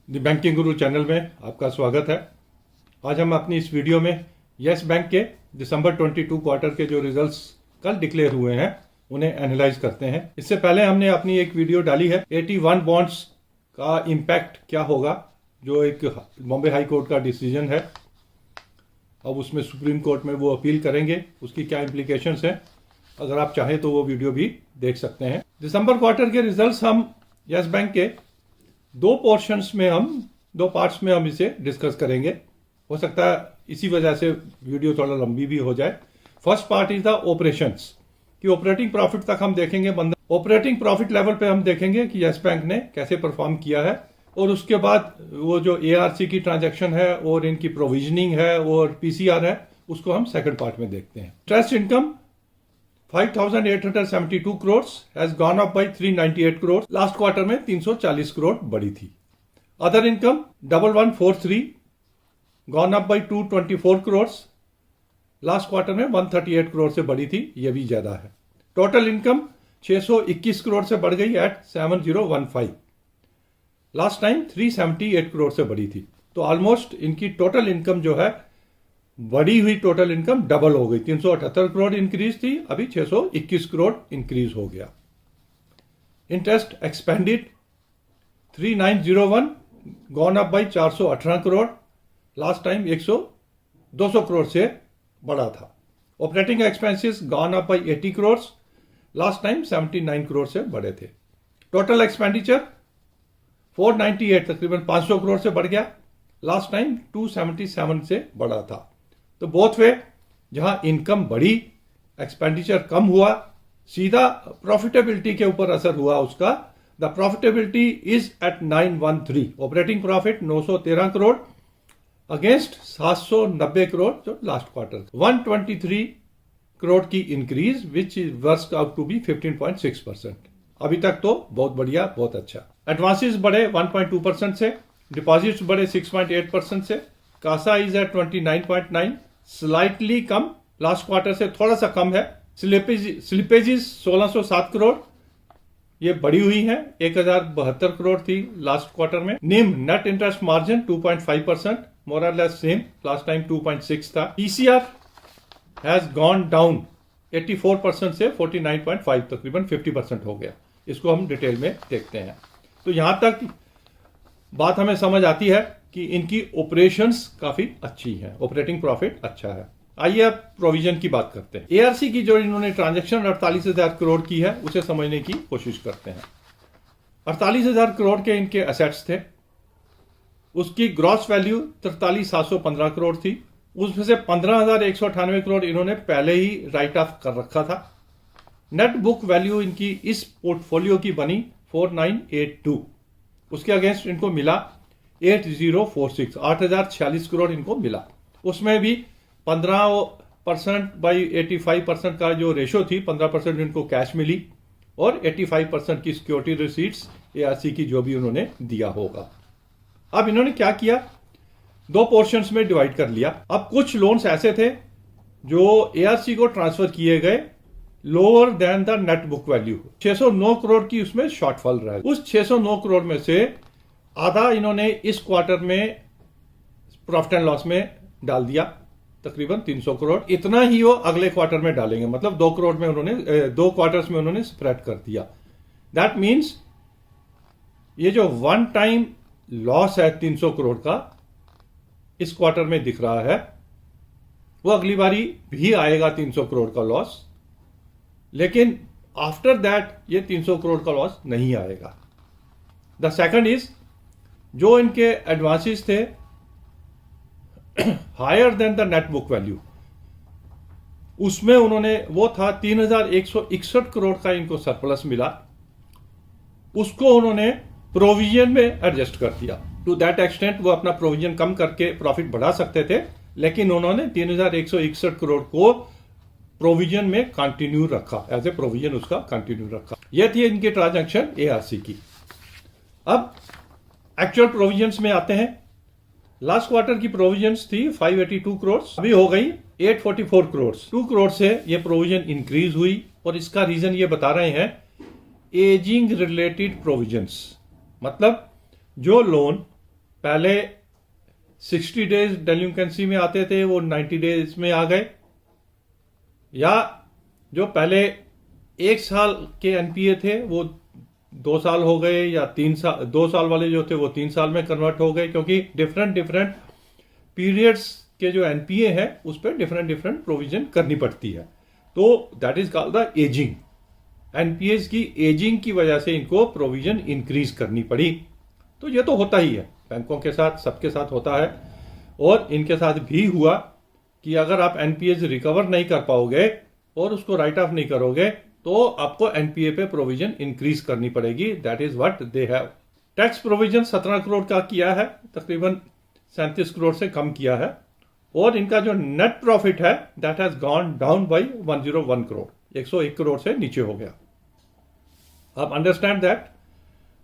The banking Guru channel में आपका स्वागत है। आज हम अपनी इस वीडियो में यस बैंक के दिसंबर 22 क्वार्टर के जो रिजल्ट्स कल डिक्लेयर हुए हैं उन्हें एनालाइज करते हैं। इससे पहले हमने अपनी एक वीडियो डाली है 81 बॉन्ड्स का इम्पैक्ट क्या होगा, जो एक बॉम्बे हाई कोर्ट का डिसीजन है। अब उसमें सुप्रीम कोर्ट में वो अपील करेंगे, उसकी क्या इम्प्लीकेशंस हैं। अगर आप चाहें तो वो वीडियो भी देख सकते हैं। दिसंबर क्वार्टर के रिजल्ट्स हम यस बैंक के दो पार्ट्स में हम इसे डिस्कस करेंगे। हो सकता है इसी वजह से वीडियो थोड़ा लंबी भी हो जाए। First part is the operations कि ऑपरेटिंग प्रॉफिट तक हम देखेंगे। ऑपरेटिंग प्रॉफिट लेवल पे हम देखेंगे कि यस बैंक ने कैसे परफॉर्म किया है, और उसके बाद वो जो एआरसी की ट्रांजैक्शन है और इनकी प्रोविजनिंग है और पीसीआर है, उसको हम सेकंड पार्ट में देखते हैं। Interest income 5,872 crore has gone up by 398 crore। Last quarter में 340 करोड़ बढ़ी थी। Other income 1143 gone up by 224 crore। Last quarter में 138 करोड़ से बढ़ी थी, ये भी ज्यादा है। टोटल इनकम 621 करोड़ से बढ़ गई एट 7015। लास्ट टाइम 378 करोड़ से बढ़ी थी। तो ऑलमोस्ट इनकी टोटल इनकम जो है, बढ़ी हुई टोटल इनकम डबल हो गई। 378 करोड़ इंक्रीज थी, अभी 621 करोड़ इंक्रीज हो गया। Interest expanded 3901 gone up by 418 crore. Last time 200 crore से बढ़ा था। Operating expenses gone up by 80 crore. Last time 79 crore से बढ़े थे। टोटल एक्सपेंडिचर 498 तकरीबन 500 करोड़ से बढ़ गया। लास्ट टाइम 277 से बढ़ा था। तो बोथ वे, जहां इनकम बढ़ी, एक्सपेंडिचर कम हुआ, सीधा प्रॉफिटेबिलिटी के ऊपर असर हुआ उसका। The profitability is at 913। Operating profit 913 crore against 790 crore जो लास्ट क्वार्टर। 123 करोड़ की इंक्रीज विच इज वर्स्ट आउट टू बी 15.6%। अभी तक तो बहुत बढ़िया, बहुत अच्छा। एडवांसेस बढ़े 1.2% से, डिपॉजिट्स बढ़े 6.8% से, कासा इज एट 29.9, स्लाइटली कम, लास्ट क्वार्टर से थोड़ा सा कम है। स्लिपेजेस 1607 करोड़, ये बढ़ी हुई है, 1072 करोड़ थी लास्ट क्वार्टर में। निम नेट इंटरेस्ट मार्जिन 2.5%, मोर और लेस सेम, लास्ट टाइम 2.6 था। पीसीआर हैज गॉन डाउन 84% से 49.5, तकरीबन 50% हो गया। इसको हम डिटेल में देखते हैं। तो यहां तक बात हमें समझ आती है कि इनकी ऑपरेशंस काफी अच्छी हैं, ऑपरेटिंग प्रॉफिट अच्छा है। आइए अब प्रोविजन की बात करते हैं। एआरसी की जो इन्होंने ट्रांजैक्शन 48,000 करोड़ की है, उसे समझने की कोशिश करते हैं। 48,000 करोड़ के इनके एसेट्स थे, उसकी ग्रॉस वैल्यू 43,715 करोड़ थी। उसमें से 15,198 करोड़ इन्होंने पहले ही राइट ऑफ कर रखा था। नेट बुक वैल्यू इनकी इस पोर्टफोलियो की बनी 4982। उसके अगेंस्ट इनको मिला 8046, 8,046 करोड़ इनको मिला। उसमें भी 15% बाई 85% का जो रेशो थी, 15% इनको कैश मिली और 85% की सिक्योरिटी रिसीट्स एआरसी की जो भी उन्होंने दिया होगा। अब इन्होंने क्या किया, दो पोर्शंस में डिवाइड कर लिया। अब कुछ लोन्स ऐसे थे जो एआरसी को ट्रांसफर किए गए lower than the net book value. 609 crore की उसमें शॉर्टफॉल रहा। उस 609 करोड़ में से आधा इन्होंने इस क्वार्टर में प्रॉफिट एंड लॉस में डाल दिया, तकरीबन 300 करोड़। इतना ही वो अगले क्वार्टर में डालेंगे, मतलब 2 करोड़ में उन्होंने 2 क्वार्टर्स में उन्होंने स्प्रेड कर दिया। दैट मीन्स ये जो वन टाइम लॉस है 300 करोड़ का इस क्वार्टर में दिख रहा है, वो अगली बारी भी आएगा 300 करोड़ का लॉस, लेकिन आफ्टर दैट ये 300 करोड़ का लॉस नहीं आएगा। द सेकंड इज, जो इनके एडवांसेस थे higher than the net book value, उसमें उन्होंने, वो था 3,161 करोड़ का इनको सरप्लस मिला, उसको उन्होंने प्रोविजन में एडजस्ट कर दिया। टू दैट एक्सटेंट वो अपना प्रोविजन कम करके प्रॉफिट बढ़ा सकते थे, लेकिन उन्होंने 3,161 करोड़ को प्रोविजन में कंटिन्यू रखा, एज ए प्रोविजन उसका कंटिन्यू रखा। यह थी इनकी ट्रांजैक्शन एआरसी की। अब एक्चुअल प्रोविजंस में आते हैं। लास्ट क्वार्टर की प्रोविजंस थी 582 करोड़, अभी हो गई 844 करोड़। 2 करोड़ से ये प्रोविजन इंक्रीज हुई, और इसका रीजन ये बता रहे हैं एजिंग रिलेटेड प्रोविजंस। मतलब जो लोन पहले 60 डेज डेलिंक्वेंसी में आते थे वो 90 डेज में आ गए, या जो पहले 1 साल के एनपीए थे वो 2 साल हो गए, या 3 साल, 2 साल वाले जो थे वो 3 साल में कन्वर्ट हो गए, क्योंकि डिफरेंट डिफरेंट पीरियड्स के जो एनपीए है उस पर डिफरेंट डिफरेंट प्रोविजन करनी पड़ती है। तो that is called the ageing. NPS की एजिंग की वजह से इनको प्रोविजन इंक्रीज करनी पड़ी। तो ये तो होता ही है, बैंकों के साथ सबके साथ होता है, और इनके साथ भी हुआ कि अगर आप एनपीएस रिकवर नहीं कर पाओगे और उसको राइट ऑफ नहीं करोगे तो आपको एनपीए पे प्रोविजन इंक्रीज करनी पड़ेगी। That is what they have. Tax provision 17 crore का किया है, तकरीबन 37 करोड़ से कम किया है, और इनका जो नेट प्रॉफिट है that has gone down by 101 crore, 101 crore से नीचे हो गया। आप अंडरस्टैंड दैट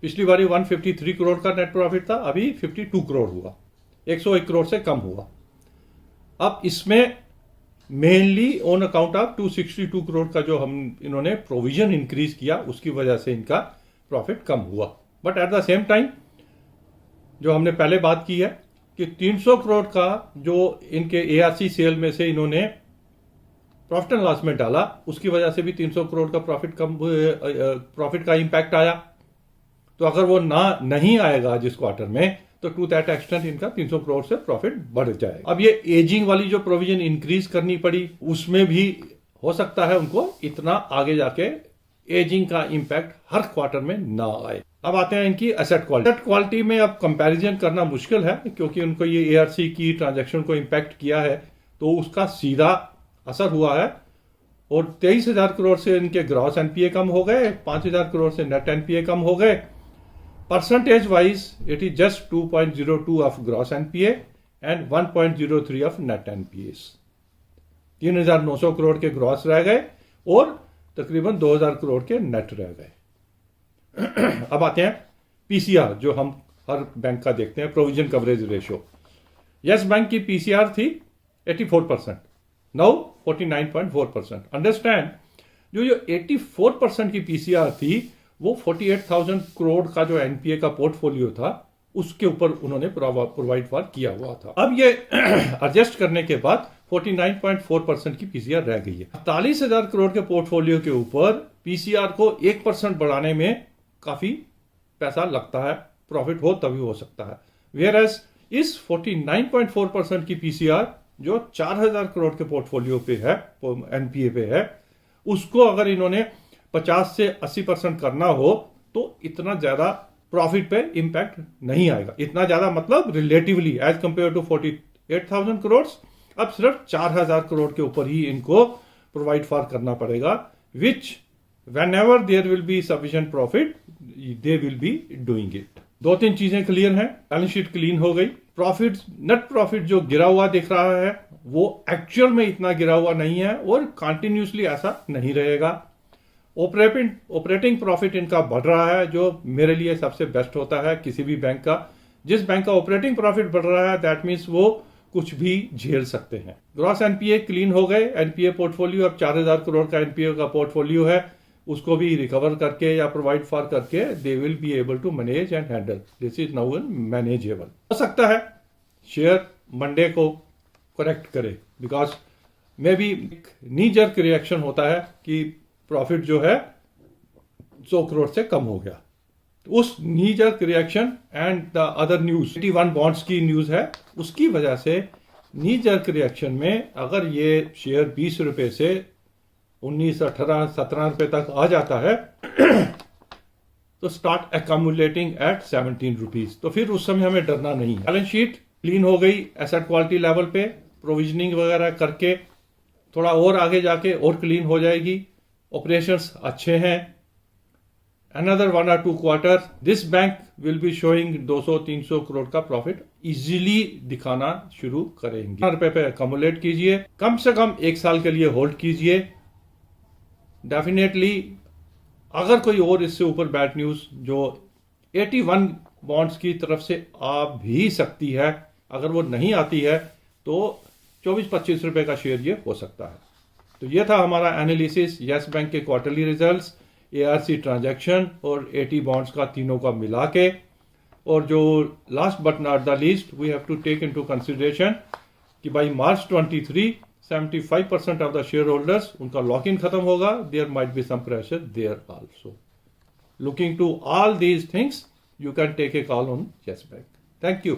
पिछली बारी 153 करोड़ का नेट प्रॉफिट था, अभी 52 करोड़ हुआ, 101 करोड़ से कम हुआ। अब इसमें mainly on account of 262 crore का जो इन्होंने प्रोविजन इंक्रीज किया उसकी वजह से इनका प्रॉफिट कम हुआ। But at the same time जो हमने पहले बात की है कि 300 करोड़ का जो इनके एआरसी सेल में से इन्होंने प्रॉफिट एंड लॉस में डाला, उसकी वजह से भी 300 करोड़ का प्रॉफिट का इंपैक्ट आया। तो अगर वो नहीं आएगा जिस क्वार्टर में, तो टू दैट एक्सटेंट इनका 300 करोड़ से प्रॉफिट बढ़ जाएगा। अब ये एजिंग वाली जो प्रोविजन इंक्रीज करनी पड़ी, उसमें भी हो सकता है उनको इतना आगे जाके एजिंग का इम्पैक्ट हर क्वार्टर में ना आए। अब आते हैं इनकी एसेट क्वालिटी। एसेट क्वालिटी में अब कंपैरिजन करना मुश्किल है, क्योंकि उनको ये एआरसी की ट्रांजैक्शन को इम्पैक्ट किया है, तो उसका सीधा असर हुआ है। और 23,000 करोड़ से इनके ग्रॉस एनपीए कम हो गए, 5,000 करोड़ से नेट एनपीए कम हो गए। Percentage wise it is just 2.02 of gross NPA and 1.03 of net NPA. 3,900 crore के ग्रॉस रह गए और तकरीबन 2,000 करोड़ के नेट रह गए। अब आते हैं पीसीआर, जो हम हर बैंक का देखते हैं, provision coverage ratio. Yes bank की पीसीआर थी 84%, नाउ 49.4%। अंडरस्टैंड, जो 84% की पीसीआर थी वो 48,000 करोड़ का जो एनपीए का पोर्टफोलियो था उसके ऊपर उन्होंने प्रोवाइड फॉर किया हुआ था। अब ये एडजस्ट करने के बाद 49.4% की पीसीआर रह गई है। 48,000 करोड़ के पोर्टफोलियो के ऊपर पीसीआर को 1% बढ़ाने में काफी पैसा लगता है, प्रॉफिट हो तभी हो सकता है। वेयर एज इस 49.4% की पीसीआर जो 4,000 करोड़ के पोर्टफोलियो पे है, एनपीए पे है, उसको अगर इन्होंने 50 से 80% करना हो तो इतना ज्यादा प्रॉफिट पे इंपैक्ट नहीं आएगा। इतना ज्यादा मतलब relatively as compare to 48,000 crore, अब सिर्फ 4,000 करोड़ के ऊपर ही इनको प्रोवाइड फॉर करना पड़ेगा, विच whenever there will be sufficient profit they will be doing it। 2-3 चीजें क्लियर हैं। बैलेंस शीट क्लीन हो गई। प्रॉफिट, नेट प्रॉफिट जो गिरा हुआ दिख रहा है वो एक्चुअल में इतना गिरा हुआ नहीं है और कंटिन्यूसली ऐसा नहीं रहेगा। ऑपरेटिंग प्रॉफिट इनका बढ़ रहा है, जो मेरे लिए सबसे बेस्ट होता है किसी भी बैंक का। जिस बैंक का ऑपरेटिंग प्रॉफिट बढ़ रहा है दैट मीन्स वो कुछ भी झेल सकते हैं। ग्रॉस एनपीए क्लीन हो गए। एनपीए पोर्टफोलियो अब 4,000 करोड़ का एनपीए का पोर्टफोलियो है, उसको भी रिकवर करके या प्रोवाइड फॉर करके they will be able to manage and handle. This is now manageable. हो सकता है शेयर मंडे को करेक्ट करे, because may be knee jerk reaction होता है कि प्रॉफिट जो है 100 करोड़ से कम हो गया। उस नी jerk reaction and the other news 81 bonds की न्यूज है, उसकी वजह से नी जर्क रिएक्शन में अगर ये शेयर 20 रुपए से 19, 18, 17 रुपए तक आ जाता है तो स्टार्ट एक्यूमुलेटिंग एट 17 रुपीज, तो फिर उस समय हमें डरना नहीं है। बैलेंस शीट क्लीन हो गई एसेट क्वालिटी लेवल पे, प्रोविजनिंग वगैरह करके थोड़ा और आगे जाके और क्लीन हो जाएगी। ऑपरेशंस अच्छे हैं। Another 1 or 2 quarters, this bank will be showing 200-300 crore का प्रॉफिट इजीली दिखाना शुरू करेंगे। रुपए पे कम्युलेट कीजिए, कम से कम 1 साल के लिए होल्ड कीजिए। डेफिनेटली अगर कोई और इससे ऊपर बैड न्यूज जो 81 बॉन्ड्स की तरफ से आ भी सकती है, अगर वो नहीं आती है तो 24-25 रुपए का शेयर ये हो सकता है। तो ये था हमारा एनालिसिस यस बैंक के क्वार्टरली रिजल्ट्स, एआरसी ट्रांजैक्शन और 80 बॉन्ड्स का, तीनों का मिला के। और जो last but not the least we have to take into consideration कि by March 23 75% of the shareholders उनका लॉक इन खत्म होगा. There might be some pressure there also. Looking to all these things you can take a call on Yes Bank. Thank you.